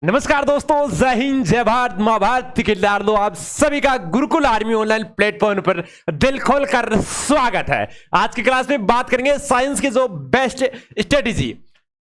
नमस्कार दोस्तों, जय हिंद, जय भारत, माँ भारत के लाडलो। आप सभी का गुरुकुल आर्मी ऑनलाइन प्लेटफॉर्म पर दिल खोल कर स्वागत है। आज की क्लास में बात करेंगे साइंस की जो बेस्ट स्ट्रेटेजी।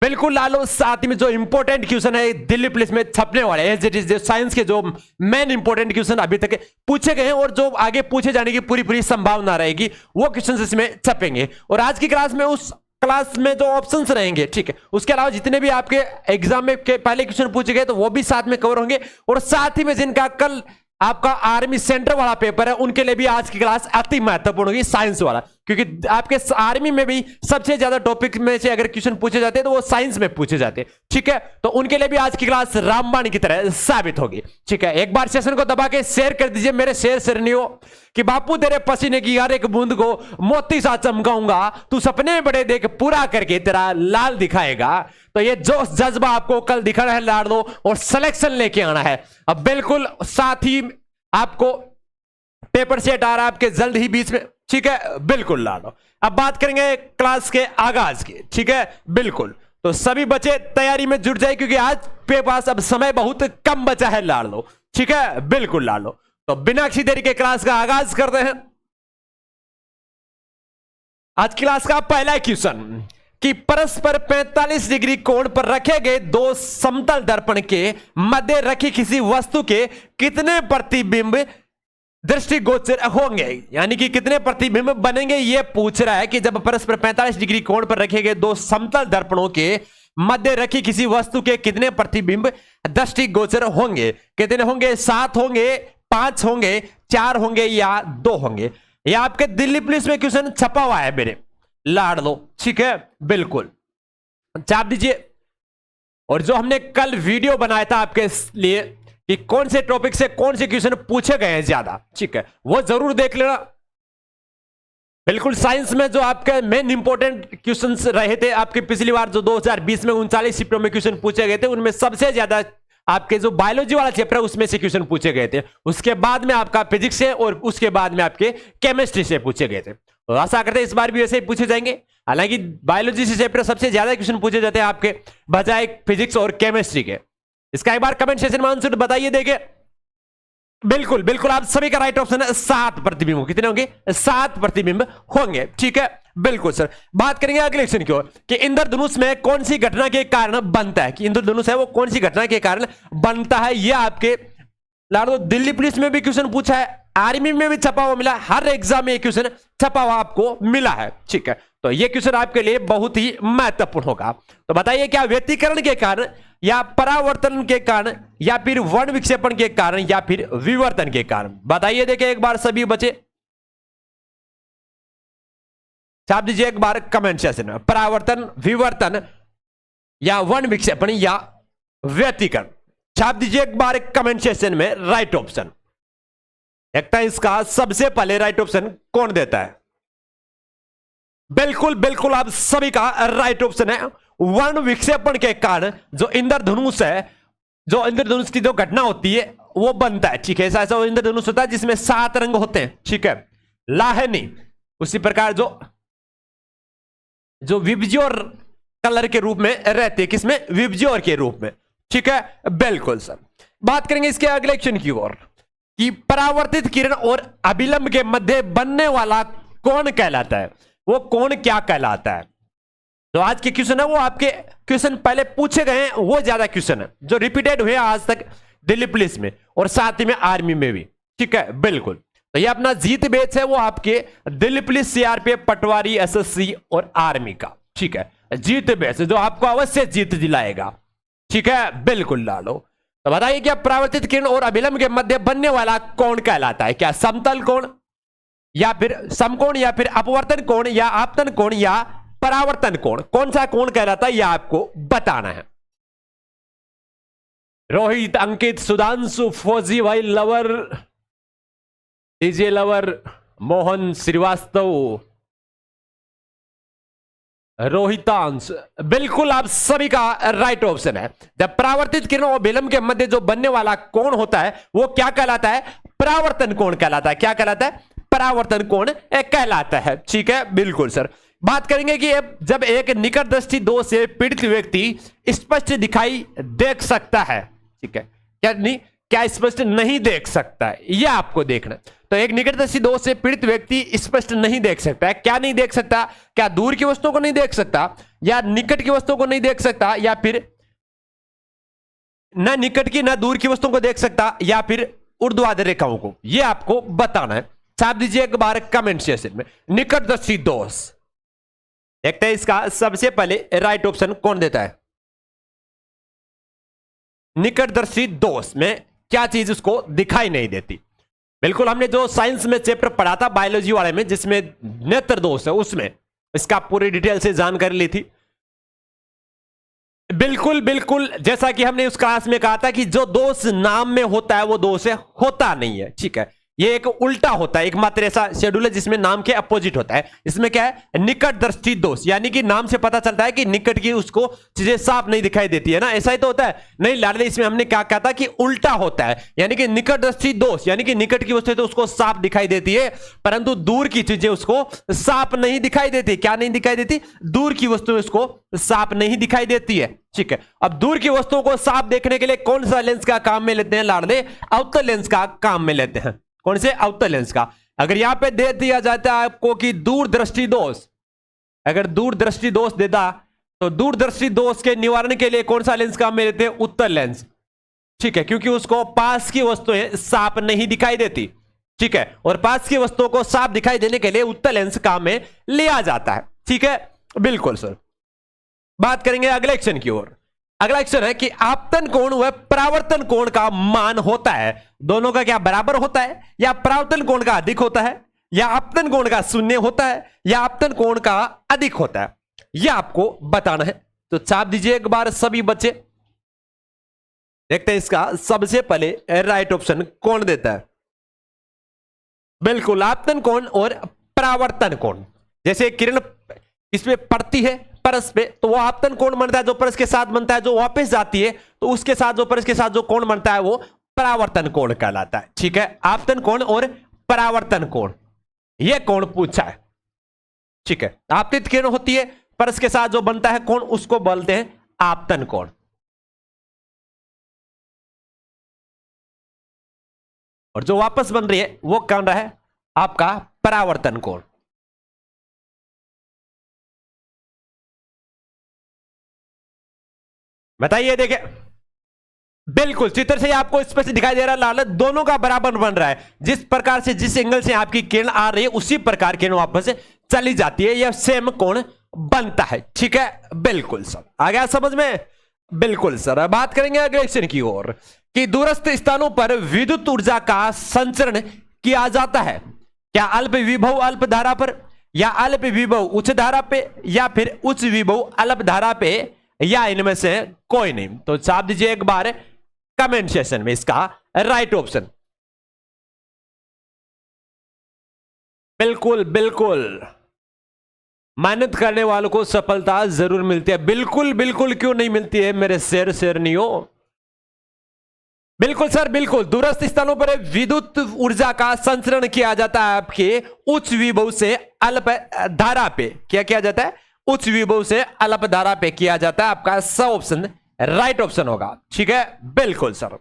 बिल्कुल लालो, साथ ही में जो इंपॉर्टेंट क्वेश्चन है दिल्ली पुलिस में छपने वाले हैं, जो साइंस के जो मेन इंपॉर्टेंट क्वेश्चन अभी तक पूछे गए हैं और जो आगे पूछे जाने की पूरी संभावना रहेगी, वो क्वेश्चन इसमें छपेंगे। और आज की क्लास में उस क्लास में जो ऑप्शंस रहेंगे, ठीक है, उसके अलावा जितने भी आपके एग्जाम में के पहले क्वेश्चन पूछे गए तो वो भी साथ में कवर होंगे। और साथ ही में जिनका कल आपका आर्मी सेंटर वाला पेपर है, उनके लिए भी आज की क्लास अति महत्वपूर्ण होगी, साइंस वाला, क्योंकि आपके आर्मी में भी सबसे ज्यादा टॉपिक में से अगर क्वेश्चन पूछे जाते हैं तो वो साइंस में पूछे जाते हैं, ठीक है। तो उनके लिए भी आज की क्लास रामबाण की तरह साबित होगी, ठीक है। एक बार सेशन को दबा के शेयर कर दीजिए मेरे शेर सरनियों कि बापू तेरे पसीने की हर एक बूंद को मोती सा चमकाऊंगा, तू सपने बड़े देख पूरा करके तेरा लाल दिखाएगा। तो ये जोश जज्बा आपको कल दिखाना है लाडलो, और सिलेक्शन लेके आना है। अब बिल्कुल साथ ही आपको पेपर सेट आ रहा है आपके जल्द ही बीच में, ठीक है, बिल्कुल लाडलो। अब बात करेंगे क्लास के आगाज की, ठीक है, बिल्कुल। तो सभी बच्चे तैयारी में जुट जाए, क्योंकि आज पे पास अब समय बहुत कम बचा है लाडलो, ठीक है, बिल्कुल लाडलो। तो बिना किसी देरी के क्लास का आगाज करते हैं। आज क्लास का पहला क्वेश्चन कि परस्पर 45 डिग्री कोण पर रखे गए दो समतल दर्पण के मध्य रखी किसी वस्तु के कितने प्रतिबिंब दृष्टिगोचर होंगे, यानी कि कितने प्रतिबिंब बनेंगे, यह पूछ रहा है कि जब परस्पर 45 डिग्री कोण पर रखे गए दो समतल दर्पणों के मध्य रखी किसी वस्तु के कितने प्रतिबिंब दृष्टिगोचर होंगे। कितने होंगे? 7 होंगे, 5 होंगे, 4 होंगे या 2 होंगे। यह आपके दिल्ली पुलिस में क्वेश्चन छपा हुआ है मेरे लाड लो, ठीक है, बिल्कुल चाप दीजिए। और जो हमने कल वीडियो बनाया था आपके लिए कि कौन से टॉपिक से कौन से क्वेश्चन पूछे गए हैं ज्यादा, ठीक है, वो जरूर देख लेना। बिल्कुल साइंस में जो आपके मेन इंपॉर्टेंट क्वेश्चंस रहे थे आपके पिछली बार जो 2020 में 39 शिफ्टों में क्वेश्चन पूछे गए थे, उनमें सबसे ज्यादा आपके जो बायोलॉजी वाला चैप्टर है उसमें से क्वेश्चन पूछे गए थे। उसके बाद में आपका फिजिक्स से और उसके बाद में आपके केमिस्ट्री से पूछे गए थे। तो आशा करते हैं इस बार भी वैसे ही पूछे जाएंगे। हालांकि बायोलॉजी से चैप्टर सबसे ज्यादा क्वेश्चन पूछे जाते हैं आपके बजाय फिजिक्स और केमिस्ट्री के। इसका एक बार कमेंट सेक्शन में आंसर बताइए देखे। बिल्कुल बिल्कुल आप सभी का राइट ऑप्शन है 7 प्रतिबिंब। कितने होंगे? 7 प्रतिबिंब होंगे, ठीक है, बिल्कुल सर। बात करेंगे अगले क्वेश्चन की ओर कि इंद्रधनुष में कौन सी घटना के कारण बनता है, कि इंद्रधनुष है वो कौन सी घटना के कारण बनता है। ये आपके लाडो दिल्ली पुलिस में भी क्वेश्चन पूछा है, आर्मी में भी छपा हुआ मिला, हर एग्जाम में क्वेश्चन छपा हुआ आपको मिला है, ठीक है। तो ये क्वेश्चन आपके लिए बहुत ही महत्वपूर्ण होगा। तो बताइए क्या व्यतिकरण के कारण या परावर्तन के कारण या फिर वर्ण विक्षेपण के कारण या फिर विवर्तन के कारण? बताइए देखें एक बार सभी बच्चे, छाप दीजिए एक बार कमेंट सेक्शन में। परावर्तन, विवर्तन या वर्ण विक्षेपण या व्यतिकरण, छाप दीजिए एक बार कमेंट सेक्शन में राइट ऑप्शन। देखता है इसका सबसे पहले राइट ऑप्शन कौन देता है। बिल्कुल बिल्कुल आप सभी का राइट ऑप्शन है वर्ण विक्षेपण के कारण जो इंद्रधनुष है, जो इंद्रधनुष की जो घटना होती है वो बनता है, ठीक है। ऐसा इंद्रधनुष होता है जिसमें 7 रंग होते हैं, ठीक है, लाहनी। उसी प्रकार जो विबज्योर कलर के रूप में रहते हैं, किसमें? विबज्योर के रूप में, ठीक है, बिल्कुल सर। बात करेंगे इसके अगले क्वेश्चन की ओर कि परावर्तित किरण और अभिलंब के मध्य बनने वाला कोण कहलाता है। वो कोण क्या कहलाता है? तो आज के क्वेश्चन है वो आपके क्वेश्चन पहले पूछे गए हैं, वो ज्यादा क्वेश्चन है जो रिपीटेड हुए आज तक दिल्ली पुलिस में और साथ ही में आर्मी में भी, ठीक है, बिल्कुल। तो ये अपना जीत बेच है वो आपके दिल्ली पुलिस, सीआरपीएफ, पटवारी, एसएससी और आर्मी का, ठीक है, जीत बेच जो आपको अवश्य जीत दिलाएगा, ठीक है, बिल्कुल लालो। तो बताइए क्या परावर्तित किरण और अभिलंब के मध्य बनने वाला कोण कहलाता है? क्या समतल कोण या फिर समकोण या फिर अपवर्तन कोण या आपतन कोण या परावर्तन कोण? कौन सा कोण कहलाता है यह आपको बताना है। रोहित, अंकित, सुधांशु, फौजी भाई, lover, DJ lover, Mohan Srivastava, Rohitansh, बिल्कुल आप सभी का राइट ऑप्शन है। जब परावर्तित किरण और अभिलंब के मध्य जो बनने वाला कोण होता है वो क्या कहलाता है? परावर्तन कोण कहलाता है। क्या कहलाता है? परावर्तन कोण कहलाता है, ठीक है, बिल्कुल सर। बात करेंगे कि जब एक निकट दृष्टि दोष से पीड़ित व्यक्ति स्पष्ट दिखाई देख सकता है, ठीक है, क्या स्पष्ट नहीं देख सकता है, यह आपको देखना है। तो एक निकटदर्शी दोष से पीड़ित व्यक्ति स्पष्ट नहीं देख सकता है। क्या नहीं देख सकता? क्या दूर की वस्तुओं को नहीं देख सकता, या निकट की वस्तुओं को नहीं देख सकता, या फिर न निकट की न दूर की वस्तुओं को देख सकता, या फिर ऊर्ध्वाधर रेखाओं को? यह आपको बताना है। छाप दीजिए एक बार कमेंट सेक्शन में निकटदर्शी दोष। देखते हैं इसका सबसे पहले राइट ऑप्शन कौन देता है। निकटदर्शी दोष में क्या चीज उसको दिखाई नहीं देती? बिल्कुल, हमने जो साइंस में चैप्टर पढ़ा था बायोलॉजी वाले में, जिसमें नेत्र दोष है, उसमें इसका पूरी डिटेल से जानकारी ली थी। बिल्कुल बिल्कुल, जैसा कि हमने उस क्लास में कहा था कि जो दोष नाम में होता है वो दोष है, होता नहीं है। ठीक है, ये एक उल्टा होता है, एकमात्र ऐसा शेड्यूल है जिसमें नाम के अपोजिट होता है। इसमें क्या है? निकटदर्शी दोष, यानी कि नाम से पता चलता है कि निकट की उसको चीजें साफ नहीं दिखाई देती है ना, ऐसा ही तो होता है। नहीं लाडले, इसमें हमने क्या कहा था कि उल्टा होता है, यानी कि निकटदर्शी दोष यानी कि निकट की वस्तु तो उसको साफ दिखाई देती है, परंतु दूर की चीजें उसको साफ नहीं दिखाई देती। क्या नहीं दिखाई देती? दूर की वस्तु उसको साफ नहीं दिखाई देती है। ठीक है, अब दूर की वस्तुओं को साफ देखने के लिए कौन सा लेंस का काम में लेते हैं लाडले? अवतल लेंस का काम में लेते हैं। कौन से? अवतल लेंस का। अगर यहां पे दे दिया जाता है आपको कि दूरदृष्टि दोष, अगर दूरदृष्टि दोष देता तो दूरदृष्टि दोष के निवारण के लिए कौन सा लेंस काम में लेते हैं? उत्तल लेंस। ठीक है, क्योंकि उसको पास की वस्तुएं साफ नहीं दिखाई देती। ठीक है, और पास की वस्तुओं को साफ दिखाई देने के लिए उत्तल लेंस काम में लिया जाता है। ठीक है, बिल्कुल सर। बात करेंगे अगले एक्शन की ओर। अगला एक्शन है कि आपतन कोण व परावर्तन कोण का मान होता है, दोनों का क्या बराबर होता है, या परावर्तन कोण का अधिक होता है, या आपतन कोण का शून्य होता है, या आपतन कोण का अधिक होता है? यह आपको बताना है। तो छाप दीजिए एक बार सभी बच्चे। देखते हैं इसका सबसे पहले राइट ऑप्शन कौन देता है। बिल्कुल, आपतन कोण और परावर्तन कोण। जैसे किरण इसमें पड़ती है परस पे, तो वो आपतन कोण बनता है, जो परस के साथ बनता है, जो वापस जाती है तो उसके साथ जो परस के साथ जो कोण बनता है वो परावर्तन कोण कहलाता है। ठीक है, आपतन कोण और परावर्तन कोण, ये कोण पूछा है। ठीक है, आपतित किरण होती है, परस के साथ जो बनता है कोण उसको बोलते हैं आपतन कोण। और जो वापस बन रही है वो कौन रहा है? आपका परावर्तन कोण। बताइए, देखे बिल्कुल चित्र से आपको स्पष्ट दिखाई दे रहा है लाल, दोनों का बराबर बन रहा है। जिस प्रकार से जिस एंगल से आपकी किरण आ रही है उसी प्रकार किरण वापस चली जाती है, यह सेम कोण बनता है। ठीक है, बिल्कुल सर, आ गया समझ में? बिल्कुल सर। अब बात करेंगे अगले एक्शन की ओर कि दूरस्थ स्थानों पर विद्युत ऊर्जा का संचरण किया जाता है। क्या अल्प विभव अल्प धारा पर, या अल्प विभव उच्च धारा पे, या फिर उच्च विभव अल्प धारा पे, या इनमें से कोई नहीं? तो छाप दीजिए एक बार कमेंट सेक्शन में इसका राइट ऑप्शन। बिल्कुल बिल्कुल, मेहनत करने वालों को सफलता जरूर मिलती है। बिल्कुल बिल्कुल, क्यों नहीं मिलती है मेरे शेर नहीं हो? बिल्कुल सर, बिल्कुल। दूरस्थ स्थानों पर विद्युत ऊर्जा का संचरण किया जाता है आपके उच्च विभव से अल्प धारा पे। क्या किया जाता है? उच्च विभव से अल्प धारा पे किया जाता है। आपका स ऑप्शन राइट ऑप्शन होगा। ठीक है, बिल्कुल सर।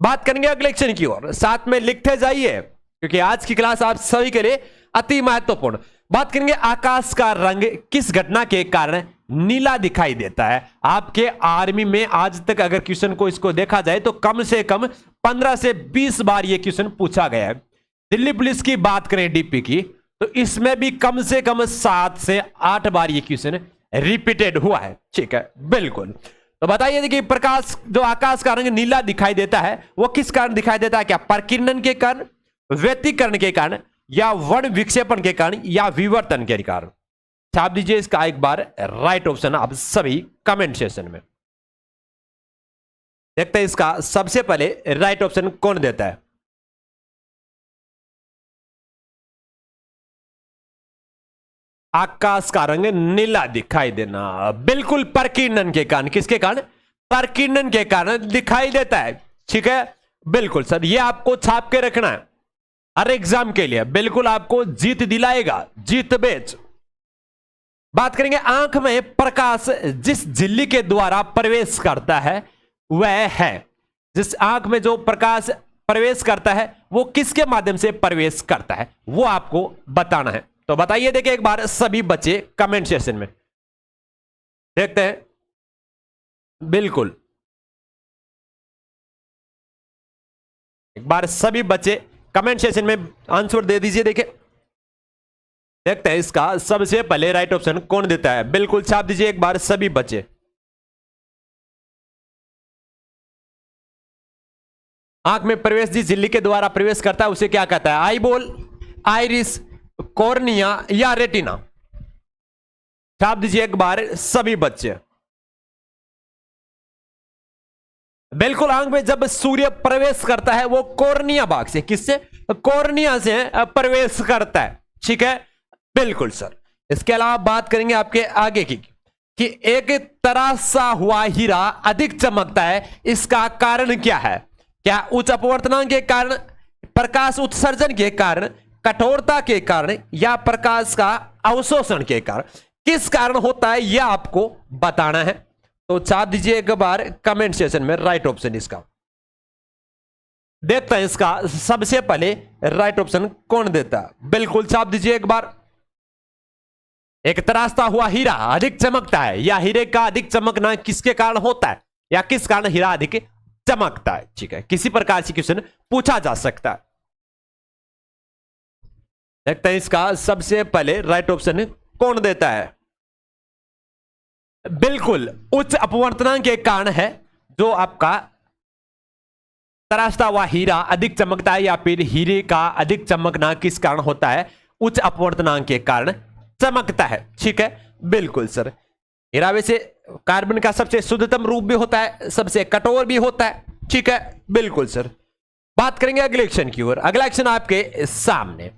बात करेंगे अगले एक्शन की ओर, साथ में लिखते जाइए क्योंकि आज की क्लास आप सभी के लिए अति महत्वपूर्ण। बात करेंगे आकाश का रंग किस घटना के कारण नीला दिखाई देता है। आपके आर्मी में आज तक अगर क्वेश्चन को इसको देखा जाए तो कम से कम 15 से 20 बार ये क्वेश्चन पूछा गया है। दिल्ली पुलिस की बात करें डीपी की, तो इसमें भी कम से कम 7 से 8 बार ये क्वेश्चन रिपीटेड हुआ है। ठीक है, बिल्कुल। तो बताइए कि प्रकाश जो आकाश का रंग नीला दिखाई देता है वो किस कारण दिखाई देता है? क्या प्रकीर्णन के कारण, व्यतिकरण के कारण, या वर्ण विक्षेपण के कारण, या विवर्तन के कारण? छाप दीजिए इसका एक बार राइट ऑप्शन आप सभी कमेंट सेक्शन में। देखते हैं इसका सबसे पहले राइट ऑप्शन कौन देता है। आकाश का रंग नीला दिखाई देना, बिल्कुल प्रकीर्णन के कारण। किसके कारण? प्रकीर्णन के कारण दिखाई देता है। ठीक है, बिल्कुल सर, ये आपको छाप के रखना है हर एग्जाम के लिए, बिल्कुल आपको जीत दिलाएगा, जीत बेच। बात करेंगे आंख में प्रकाश जिस झिल्ली के द्वारा प्रवेश करता है वह है। जिस आंख में जो प्रकाश प्रवेश करता है वो किसके माध्यम से प्रवेश करता है, वो आपको बताना है। तो बताइए, देखिए एक बार सभी बच्चे कमेंट सेक्शन में देखते हैं। बिल्कुल, एक बार सभी बच्चे कमेंट सेक्शन में आंसर दे दीजिए। देखिए देखते हैं इसका सबसे पहले राइट ऑप्शन कौन देता है। बिल्कुल छाप दीजिए एक बार सभी बच्चे। आंख में प्रवेश जिस झिल्ली के द्वारा प्रवेश करता है उसे क्या कहता है? आई बॉल, आइरिस, कॉर्निया या रेटिना? छाप दीजिए एक बार सभी बच्चे। बिल्कुल, आंख में जब सूर्य प्रवेश करता है वो कॉर्निया भाग से, किससे? कॉर्निया से प्रवेश करता है। ठीक है, बिल्कुल सर। इसके अलावा बात करेंगे आपके आगे की कि एक तराशा हुआ हीरा अधिक चमकता है, इसका कारण क्या है? क्या उच्च अपवर्तनांक के कारण, प्रकाश उत्सर्जन के कारण, कठोरता के कारण या प्रकाश का अवशोषण के कारण? किस कारण होता है यह आपको बताना है। तो छाप दीजिए एक बार कमेंट सेक्शन में राइट ऑप्शन इसका। देखते हैं इसका सबसे पहले राइट ऑप्शन कौन देता है। बिल्कुल छाप दीजिए एक बार। एक तराशता हुआ हीरा अधिक चमकता है, या हीरे का अधिक चमकना किसके कारण होता है, या किस कारण हीरा अधिक चमकता है? ठीक है, किसी प्रकार से क्वेश्चन पूछा जा सकता है। देखते हैं इसका सबसे पहले राइट ऑप्शन कौन देता है। बिल्कुल, उच्च अपवर्तनांक के कारण है, जो आपका तराशता हुआ हीरा अधिक चमकता है, या फिर हीरे का अधिक चमकना किस कारण होता है? उच्च अपवर्तनांक के कारण चमकता है। ठीक है, बिल्कुल सर। हीरा वैसे कार्बन का सबसे शुद्धतम रूप भी होता है, सबसे कठोर भी होता है। ठीक है, बिल्कुल सर। बात करेंगे अगले एक्शन की ओर। अगला एक्शन आपके सामने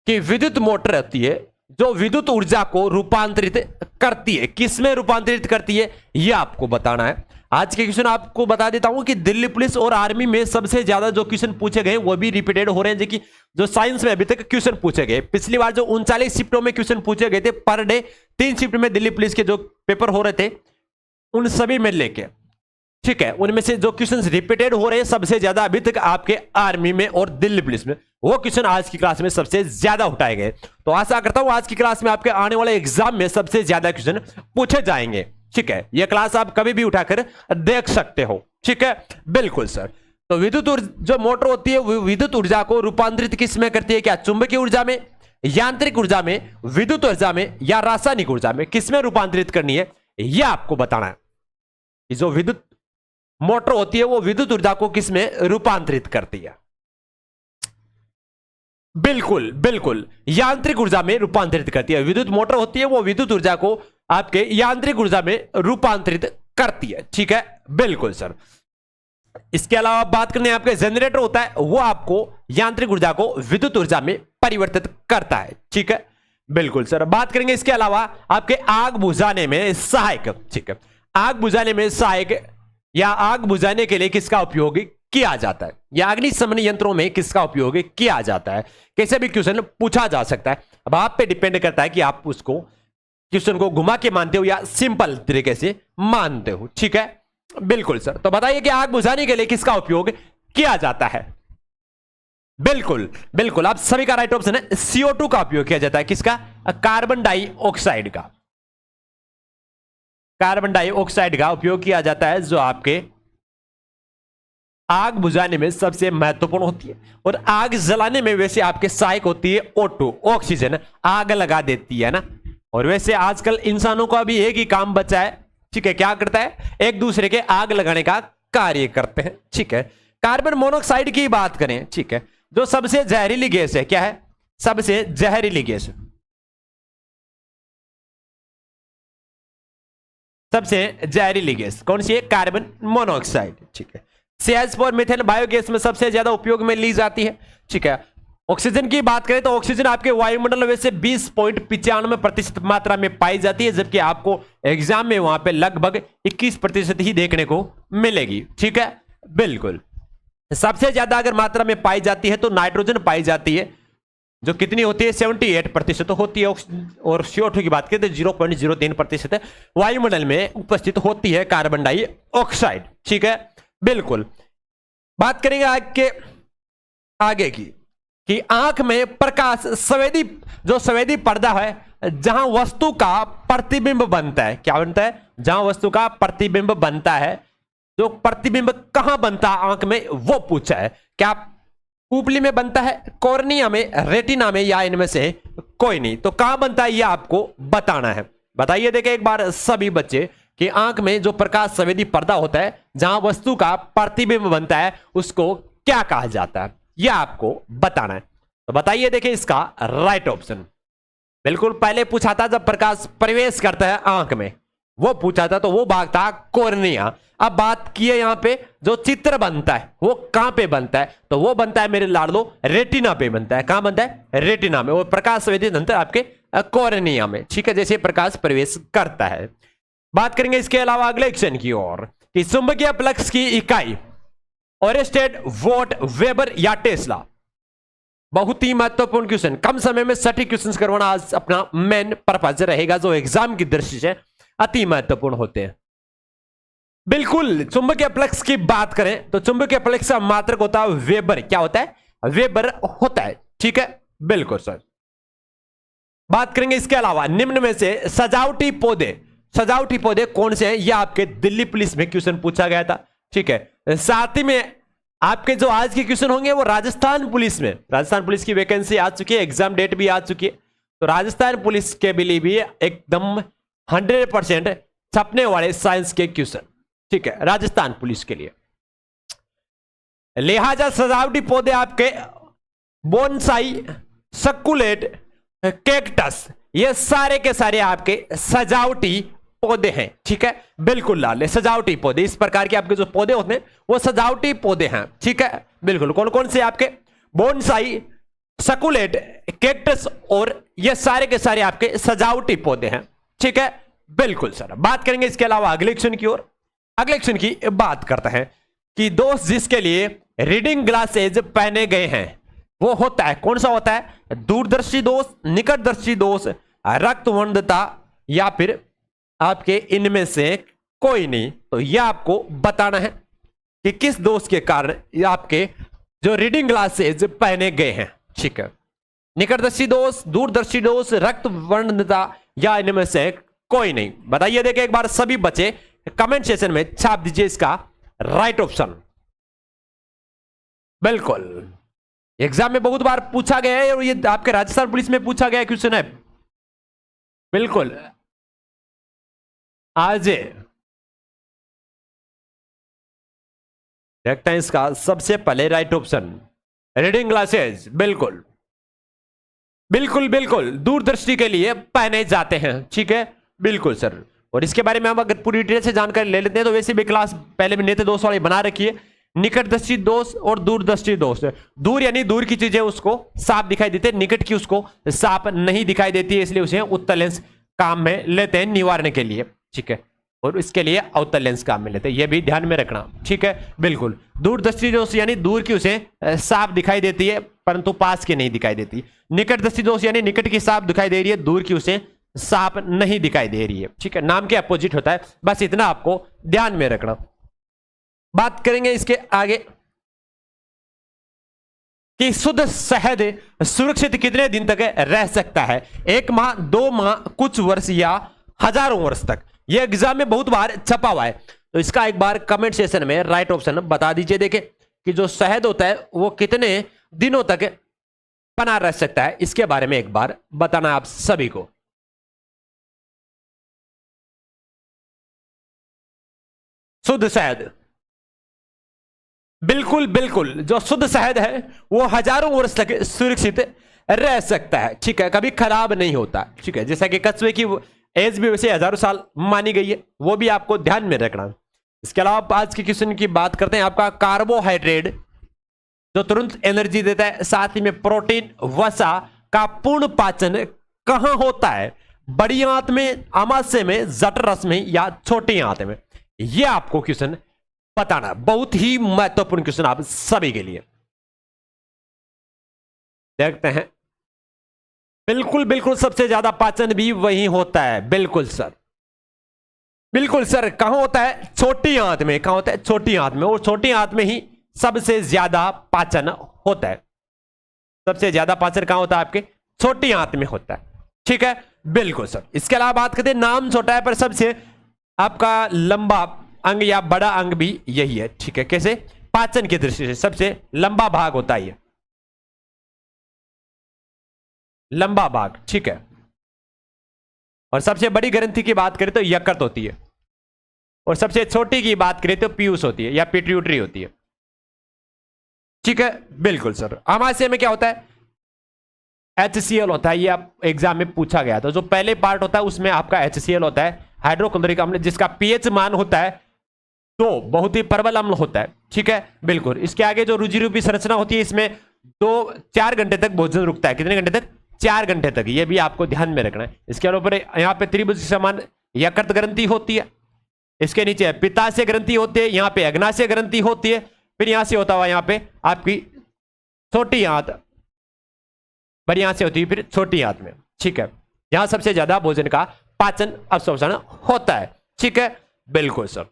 कि विद्युत मोटर होती है जो विद्युत ऊर्जा को रूपांतरित करती है, किसमें रूपांतरित करती है यह आपको बताना है। आज के क्वेश्चन आपको बता देता हूं कि दिल्ली पुलिस और आर्मी में सबसे ज्यादा जो क्वेश्चन पूछे गए वो भी रिपीटेड हो रहे हैं, जो साइंस में अभी तक क्वेश्चन पूछे गए। पिछली बार जो 39 शिफ्टों में क्वेश्चन पूछे गए थे पर डे, 3 शिफ्ट में दिल्ली पुलिस के जो पेपर हो रहे थे उन सभी में लेके, ठीक है, उनमें से जो क्वेश्चन रिपीटेड हो रहे हैं सबसे ज्यादा अभी तक आपके आर्मी में और दिल्ली पुलिस में, वो क्वेश्चन आज की क्लास में सबसे ज्यादा उठाए गए। तो आशा करता हूं आज की क्लास में आपके आने वाले एग्जाम में सबसे ज्यादा क्वेश्चन पूछे जाएंगे। ठीक है, यह क्लास आप कभी भी उठाकर देख सकते हो। ठीक है, बिल्कुल सर। तो विद्युत जो मोटर होती है वो विद्युत ऊर्जा को रूपांतरित किस में करती है? क्या चुंबकीय ऊर्जा में, यांत्रिक ऊर्जा में, विद्युत ऊर्जा में या रासायनिक ऊर्जा में? किसमें रूपांतरित करनी है यह आपको बताना है। जो विद्युत मोटर होती है वो विद्युत ऊर्जा को किसमें रूपांतरित करती है? बिल्कुल बिल्कुल, यांत्रिक ऊर्जा में रूपांतरित करती है। विद्युत मोटर होती है वो विद्युत ऊर्जा को आपके यांत्रिक ऊर्जा में रूपांतरित करती है। ठीक है, बिल्कुल सर। इसके अलावा बात करने आपके जनरेटर होता है वो आपको यांत्रिक ऊर्जा को विद्युत ऊर्जा में परिवर्तित करता है। ठीक है, बिल्कुल सर। बात करेंगे इसके अलावा आपके आग बुझाने में सहायक। ठीक है, आग बुझाने में सहायक या आग बुझाने के लिए किसका उपयोग किया जाता है, या अग्निशमन यंत्रों में किसका उपयोग किया जाता है? कैसे भी क्वेश्चन पूछा जा सकता है। अब आप पे डिपेंड करता है कि आप उसको क्वेश्चन को घुमा के मानते हो या सिंपल तरीके से मानते हो। ठीक है, बिल्कुल सर। तो बताइए कि आग बुझाने के लिए किसका उपयोग किया जाता है? बिल्कुल बिल्कुल, आप सभी का राइट ऑप्शन है CO2 का उपयोग किया जाता है। किसका? कार्बन डाइऑक्साइड का। कार्बन डाइऑक्साइड का उपयोग किया जाता है, जो आपके आग बुझाने में सबसे महत्वपूर्ण होती है। और आग जलाने में वैसे आपके सहायक होती है O2, ऑक्सीजन, आग लगा देती है ना। और वैसे आजकल इंसानों का भी एक ही काम बचा है। ठीक है, क्या करता है? एक दूसरे के आग लगाने का कार्य करते हैं। ठीक है, कार्बन मोनोऑक्साइड की बात करें, ठीक है, जो सबसे जहरीली गैस है, क्या है? सबसे जहरीली गैस, सबसे जहरीली गैस कौन सी है? Carbon monoxide. ठीक है, CH4 मीथेन बायोगैस में सबसे ज्यादा उपयोग में ली जाती है। ठीक है, ऑक्सीजन की बात करें तो ऑक्सीजन आपके वायुमंडल में से 20.95% मात्रा में पाई जाती है, जबकि आपको एग्जाम में वहां पे लगभग 21% ही देखने को मिलेगी। ठीक है, बिल्कुल। सबसे ज्यादा अगर मात्रा में पाई जाती है तो नाइट्रोजन पाई जाती है, जो कितनी होती है? 78% होती है। और CO2 की बात करें तो 0.03% वायुमंडल में उपस्थित होती है कार्बन डाइऑक्साइड। ठीक है, बिल्कुल। बात करेंगे आगे की कि आंख में प्रकाश संवेदी, जो संवेदी पर्दा है जहां वस्तु का प्रतिबिंब बनता है। क्या बनता है? जहां वस्तु का प्रतिबिंब बनता है। जो प्रतिबिंब कहां बनता है आंख में, वो पूछा है। क्या पुपली में बनता है, कॉर्निया में, रेटिना में, या इनमें से कोई नहीं? तो कहां बनता है ये आपको बताना है। बताइए देखें एक बार सभी बच्चे कि आंख में जो प्रकाश संवेदी पर्दा होता है जहां वस्तु का प्रतिबिंब बनता है उसको क्या कहा जाता है, यह आपको बताना है। तो बताइए देखें इसका राइट ऑप्शन। बिल्कुल पहले पूछा था जब प्रकाश प्रवेश करता है आंख में, वो पूछा था, तो वो भाग था कॉर्निया। अब बात की है यहां पे जो चित्र बनता है वो कहां पे बनता है, तो वो बनता है मेरे लाडलो रेटिना पे बनता है। कहां बनता है? रेटिना में। वो प्रकाश संवेदी तंत्र आपके कॉर्निया में, ठीक है, जैसे प्रकाश प्रवेश करता है। बात करेंगे इसके अलावा अगले क्वेश्चन की ओर कि चुंबकीय फ्लक्स की इकाई ओरेस्टेड, वोट, वेबर या टेस्ला। बहुत ही महत्वपूर्ण क्वेश्चन, कम समय में सटीक क्वेश्चन करवाना आज अपना मेन पर्पज रहेगा, जो एग्जाम की दृष्टि से अति महत्वपूर्ण होते हैं। बिल्कुल चुंबकीय फ्लक्स की बात करें तो चुंबकीय फ्लक्स का मात्रक होता है वेबर। क्या होता है? वेबर होता है, ठीक है, बिल्कुल सर। बात करेंगे इसके अलावा निम्न में से सजावटी पौधे कौन से हैं? यह आपके दिल्ली पुलिस में क्वेश्चन पूछा गया था, ठीक है। साथ ही में आपके जो आज के क्वेश्चन होंगे वो राजस्थान पुलिस की वैकेंसी आ चुकी है, एग्जाम डेट भी आ चुकी है। तो राजस्थान पुलिस के लिए भी एकदम 100% छपने वाले साइंस के क्वेश्चन, ठीक है, राजस्थान पुलिस के लिए। लिहाजा सजावटी पौधे आपके बोनसाई, सक्कुलेट, कैक्टस, ये सारे के सारे आपके सजावटी पौधे हैं, ठीक है, बिल्कुल लाल सजावटी पौधे। इस प्रकार के आपके जो पौधे होते हैं वो सजावटी पौधे हैं, ठीक है, बिल्कुल। कौन कौन से आपके? बोनसाई, सक्कुलेट, कैक्टस, और ये सारे के सारे आपके सजावटी पौधे हैं, ठीक है, बिल्कुल सर। बात करेंगे इसके अलावा अगले क्वेश्चन की ओर। अगले क्वेश्चन की बात करते हैं कि दोस्त जिसके लिए रीडिंग ग्लासेज पहने गए हैं वो होता है, कौन सा होता है? दूरदर्शी दोष, निकटदर्शी दोष, रक्तवंधता, या फिर आपके इनमें से कोई नहीं? तो यह आपको बताना है कि किस दोष के कारण आपके जो रीडिंग ग्लासेज पहने गए हैं, ठीक है। निकटदर्शी दोष, दूरदर्शी दोष, रक्तवंधता, या इनमें से कोई नहीं? बताइए देखें एक बार सभी बच्चे कमेंट सेक्शन में छाप दीजिए इसका राइट ऑप्शन। बिल्कुल एग्जाम में बहुत बार पूछा गया है और ये आपके राजस्थान पुलिस में पूछा गया क्वेश्चन है, बिल्कुल। आज देखते हैं इसका सबसे पहले राइट ऑप्शन रीडिंग ग्लासेस। बिल्कुल बिल्कुल बिल्कुल दूरदृष्टि के लिए पहने जाते हैं, ठीक है, बिल्कुल सर। और इसके बारे में हम अगर पूरी डिटेल से जानकारी ले लेते हैं तो वैसे भी क्लास पहले में नेत्र दोष वाली बना रखी है। निकटदृष्टि दोष और दूरदृष्टि दोष, दूर यानी दूर की चीजें उसको साफ दिखाई देती है, निकट की उसको साफ नहीं दिखाई देती है, इसलिए उसे उत्तल लेंस काम में लेते हैं निवारण के लिए, ठीक है, और इसके लिए अवतल लेंस काम में लेते हैं, यह भी ध्यान में रखना, ठीक है, बिल्कुल। दूरदृष्टि दोष यानी दूर की उसे साफ दिखाई देती है परंतु पास की नहीं दिखाई देती। निकटदृष्टि दोष यानी निकट की साफ दिखाई दे रही है, दूर की उसे साफ नहीं दिखाई दे रही है, ठीक है, नाम के अपोजिट होता है, बस इतना आपको ध्यान में रखना। बात करेंगे इसके आगे कि शुद्ध शहद सुरक्षित कितने दिन तक रह सकता है? 1 माह, 2 माह, कुछ वर्ष, या हजारों वर्ष तक? यह एग्जाम में बहुत बार छपा हुआ है, तो इसका एक बार कमेंट सेक्शन में राइट ऑप्शन बता दीजिए। देखें कि जो शहद होता है वो कितने दिनों तक बना रह सकता है, इसके बारे में एक बार बताना आप सभी को। शुद्ध शहद, बिल्कुल बिल्कुल, जो शुद्ध शहद है वो हजारों वर्ष तक सुरक्षित रह सकता है, ठीक है, कभी खराब नहीं होता, ठीक है। जैसा कि कछुए की एज भी वैसे हजारों साल मानी गई है, वो भी आपको ध्यान में रखना। इसके अलावा आज के क्वेश्चन की बात करते हैं, आपका कार्बोहाइड्रेट जो तुरंत एनर्जी देता है, साथ ही में प्रोटीन, वसा का पूर्ण पाचन कहां होता है? बड़ी आंत में, आमाशय में, जठर रस में, या छोटी आंत में? यह आपको क्वेश्चन बताना, बहुत ही महत्वपूर्ण क्वेश्चन आप सभी के लिए। देखते हैं, बिल्कुल बिल्कुल सबसे ज्यादा पाचन भी वही होता है, बिल्कुल सर, बिल्कुल सर। कहां होता है? छोटी आंत में। कहां होता है? छोटी आंत में, और छोटी आंत में ही सबसे ज्यादा पाचन होता है? सबसे ज्यादा पाचन कहां होता है? आपके छोटी आंत में होता है। ठीक है, बिल्कुल सर। इसके अलावा बात करते हैं, नाम छोटा है पर सबसे आपका लंबा अंग या बड़ा अंग भी यही है। ठीक है, कैसे? पाचन की दृष्टि से सबसे लंबा भाग होता है ये, लंबा भाग। ठीक है, और सबसे बड़ी ग्रंथि की बात करें तो यकृत होती है, और सबसे छोटी की बात करें तो पीयूष होती है या पिट्यूटरी होती है। ठीक है, बिल्कुल सर। आमाशय में क्या होता है? HCl होता है, ये आप एग्जाम में पूछा गया था। जो पहले पार्ट होता है उसमें आपका HCl होता है, हाइड्रोक्लोरिक अम्ल, जिसका पीएच मान होता है तो बहुत ही प्रबल अम्ल होता है। ठीक है, बिल्कुल। इसके आगे जो रुचि रूपी संरचना होती है, इसमें 2-4 घंटे तक भोजन रुकता है। कितने घंटे तक? 4 घंटे तक। ये भी आपको ध्यान में रखना है। इसके ऊपर यहाँ पे त्रिभुज समान यकृत ग्रंथि होती है, इसके नीचे पित्ताशय ग्रंथि होती है, यहाँ पे अग्नाशय ग्रंथि होती है, फिर यहां से होता हुआ यहाँ पे आपकी छोटी आंत, बड़ी आंत से होती है, फिर छोटी आंत में। ठीक है, यहां सबसे ज्यादा भोजन का पाचन अवशोषण होता है। ठीक है, बिल्कुल सर।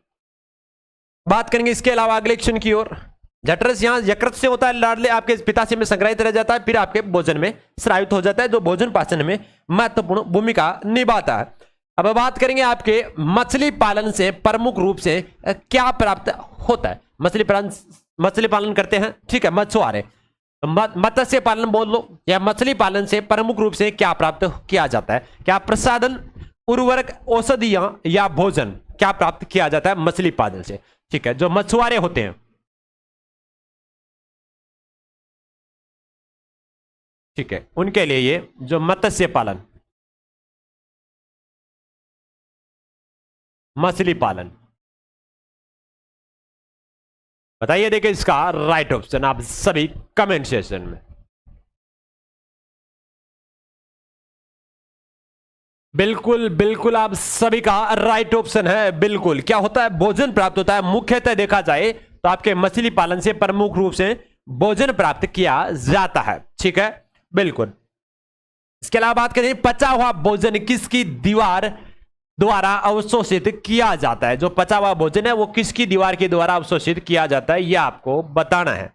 बात करेंगे इसके अलावा अगले क्वेश्चन की ओर। जठरस यहां यकृत से होता है, लाडले आपके पित्ताशय में संग्रहित रह जाता है, फिर आपके भोजन में स्रावित हो जाता है, जो भोजन पाचन में महत्वपूर्ण भूमिका निभाता है। अब बात करेंगे आपके मछली पालन से प्रमुख रूप से क्या प्राप्त होता है? मछली पालन करते हैं, ठीक है, मछुआरे। मत्स्य पालन बोल लो या मछली पालन से प्रमुख रूप से क्या प्राप्त किया जाता है? क्या प्रसाधन, उर्वरक, औषधियां या भोजन क्या प्राप्त किया जाता है मछली पालन से? ठीक है, जो मछुआरे होते हैं, ठीक है, उनके लिए ये जो मत्स्य पालन, मछली पालन, बताइए। देखिए इसका राइट ऑप्शन आप सभी कमेंट सेक्शन में। बिल्कुल बिल्कुल, आप सभी का राइट ऑप्शन है। बिल्कुल, क्या होता है? भोजन प्राप्त होता है। मुख्यतः देखा जाए तो आपके मछली पालन से प्रमुख रूप से भोजन प्राप्त किया जाता है। ठीक है, बिल्कुल। इसके अलावा बात करें, पचा हुआ भोजन किसकी दीवार द्वारा अवशोषित किया जाता है? जो पचा हुआ भोजन है वो किसकी दीवार के द्वारा अवशोषित किया जाता है, यह आपको बताना है।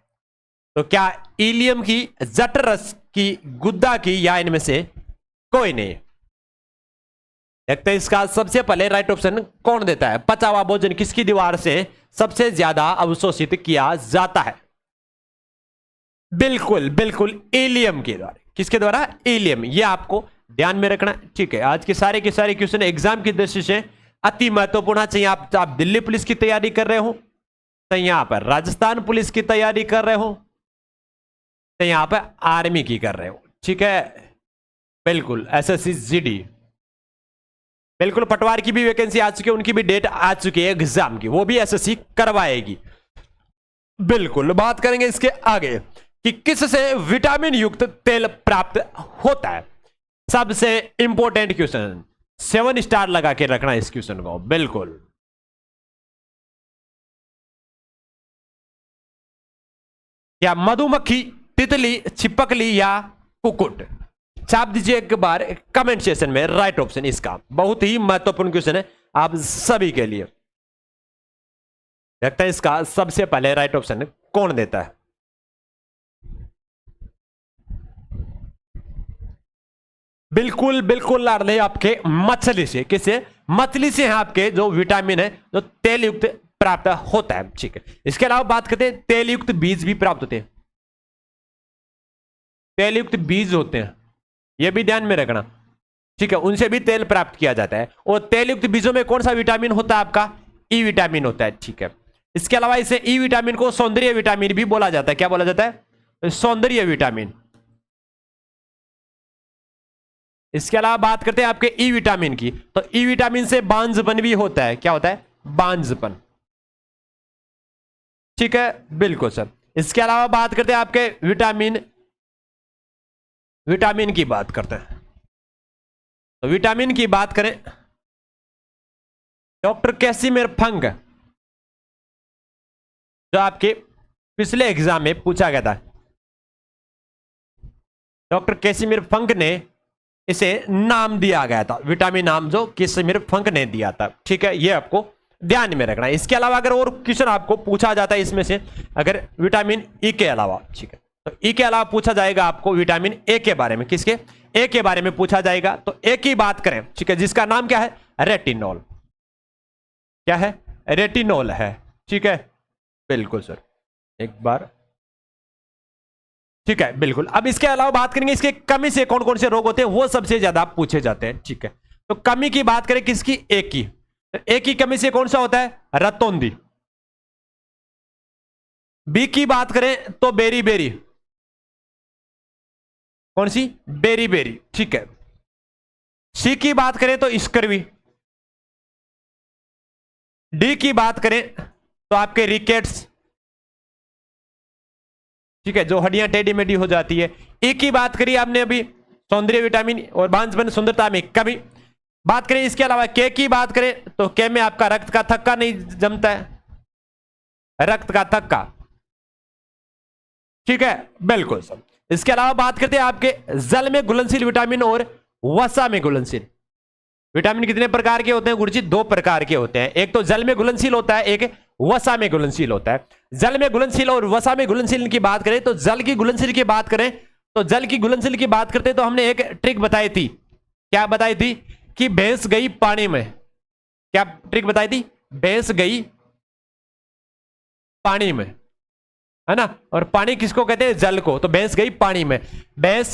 तो क्या इलियम की, जठरस की, गुद्दा की, या इनमें से कोई नहीं? देखते हैं इसका सबसे पहले राइट ऑप्शन कौन देता है। पचा हुआ भोजन किसकी दीवार से सबसे ज्यादा अवशोषित किया जाता है? बिल्कुल बिल्कुल, इलियम के द्वारा। किसके द्वारा? इलियम। यह आपको ध्यान में रखना। ठीक है, आज के सारे क्वेश्चन एग्जाम की दृष्टि से अति महत्वपूर्ण चाहिए। आप दिल्ली पुलिस की तैयारी कर रहे हो तो यहां पर राजस्थान पुलिस की तैयारी कर रहे हो तो यहां पर आर्मी की कर रहे हो। ठीक है, बिल्कुल, SSC GD, बिल्कुल। पटवार की भी वैकेंसी आ चुकी है, उनकी भी डेट आ चुकी है एग्जाम की, वो भी SSC करवाएगी। बिल्कुल। बात करेंगे इसके आगे कि किससे विटामिन युक्त तेल प्राप्त होता है? सबसे इंपॉर्टेंट क्वेश्चन, 7 स्टार लगा के रखना इस क्वेश्चन को। बिल्कुल, क्या मधुमक्खी, तितली, छिपकली या कुकुट? छाप दीजिए एक बार कमेंट सेक्शन में राइट ऑप्शन इसका। बहुत ही महत्वपूर्ण क्वेश्चन है आप सभी के लिए। देखते हैं इसका सबसे पहले राइट ऑप्शन कौन देता है। बिल्कुल बिल्कुल लाडले, आपके मछली से। किसे? मछली से है आपके जो विटामिन है, जो तेल युक्त प्राप्त होता है। ठीक है, इसके अलावा बात करते हैं, तेल युक्त बीज भी प्राप्त होते हैं। तेल युक्त बीज होते हैं, यह भी ध्यान में रखना। ठीक है, उनसे भी तेल प्राप्त किया जाता है। और तेल युक्त बीजों में कौन सा विटामिन होता है? आपका ई विटामिन होता है। ठीक है, इसके अलावा इसे ई विटामिन को सौंदर्य विटामिन भी बोला जाता है। क्या बोला जाता है? सौंदर्य विटामिन। इसके अलावा बात करते हैं आपके ई विटामिन की, तो ई विटामिन से बांझपन भी होता है। क्या होता है? बांझपन। ठीक है, बिल्कुल सर। इसके अलावा बात करते हैं आपके विटामिन की बात करते हैं, तो विटामिन की बात करें, डॉक्टर कैसिमिर फंक, जो आपके पिछले एग्जाम में पूछा गया था, डॉक्टर कैसिमिर फंक ने इसे नाम दिया गया था, विटामिन नाम जो कैसिमिर फंक ने दिया था। ठीक है, ये आपको ध्यान में रखना। इसके अलावा अगर और क्वेश्चन आपको पूछा जाता है इसमें से, अगर विटामिन ई के अलावा, ठीक है, तो ई के अलावा पूछा जाएगा आपको विटामिन ए के बारे में, किसके, ए के बारे में पूछा जाएगा, तो ए की बात करें, ठीक है, जिसका नाम क्या है, रेटिनॉल। क्या है, रेटिनॉल है, ठीक है, बिल्कुल सर, एक बार, ठीक है, बिल्कुल। अब इसके अलावा बात करेंगे इसके कमी से कौन कौन से रोग होते हैं, वो सबसे ज्यादा पूछे जाते हैं, ठीक है। तो कमी की बात करें किसकी, ए की, तो ए की कमी से कौन सा होता है, रतौंधी। बी की बात करें तो बेरी बेरी, कौन सी, बेरी बेरी, ठीक है। सी की बात करें तो स्कर्वी। डी की बात करें तो आपके रिकेट्स, ठीक है, जो हड्डियां टेढ़ी मेढ़ी हो जाती है। ई की बात करी आपने अभी, सौंदर्य विटामिन और बांझपन सुंदरता में कमी। बात करें इसके अलावा के की बात करें तो के में आपका रक्त का थक्का नहीं जमता है, रक्त का थक्का, ठीक है, बिल्कुल सर। इसके अलावा बात करते हैं आपके जल में घुलनशील विटामिन और वसा में घुलनशील विटामिन। कितने प्रकार के होते हैं गुरुजी, दो प्रकार के होते हैं, एक तो जल में घुलनशील होता है, एक वसा में घुलनशील होता है। जल में घुलनशील और वसा में घुलनशील की बात करें तो जल की घुलनशील की बात करें तो जल की घुलनशील की बात करते तो हमने एक ट्रिक बताई थी, क्या बताई थी, कि भैंस गई पानी में। क्या ट्रिक बताई थी, भैंस गई पानी में, है ना, और पानी किसको कहते हैं, जल को, तो भैंस गई पानी में। भैंस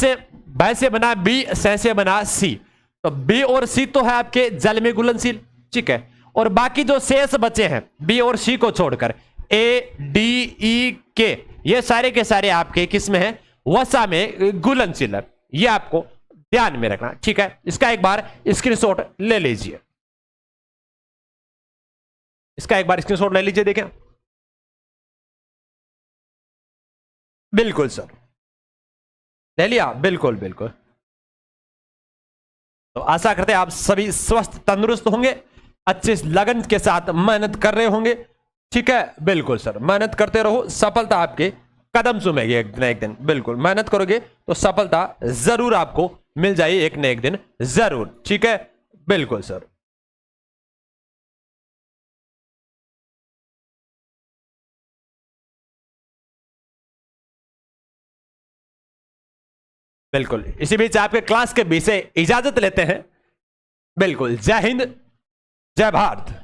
से बना बी, से बना सी, तो बी और सी तो है आपके जल में घुलनशील, ठीक है, और बाकी जो शेष बचे हैं बी और सी को छोड़कर ए डी ई के, ये सारे के सारे आपके किस में है, वसा में घुलनशील है। ये आपको ध्यान में रखना, ठीक है। इसका एक बार स्क्रीनशॉट ले लीजिए, इसका एक बार स्क्रीनशॉट ले लीजिए, देखें, बिल्कुल सर, ले लिया, बिल्कुल बिल्कुल। तो आशा करते हैं आप सभी स्वस्थ तंदुरुस्त होंगे, अच्छे लगन के साथ मेहनत कर रहे होंगे, ठीक है, बिल्कुल सर, मेहनत करते रहो, सफलता आपके कदम चूमेगी एक न एक दिन, बिल्कुल मेहनत करोगे तो सफलता जरूर आपको मिल जाएगी एक न एक दिन जरूर, ठीक है, बिल्कुल सर। बिल्कुल, इसी बीच आपके क्लास के बीच से इजाजत लेते हैं, बिल्कुल, जय हिंद, जय भारत।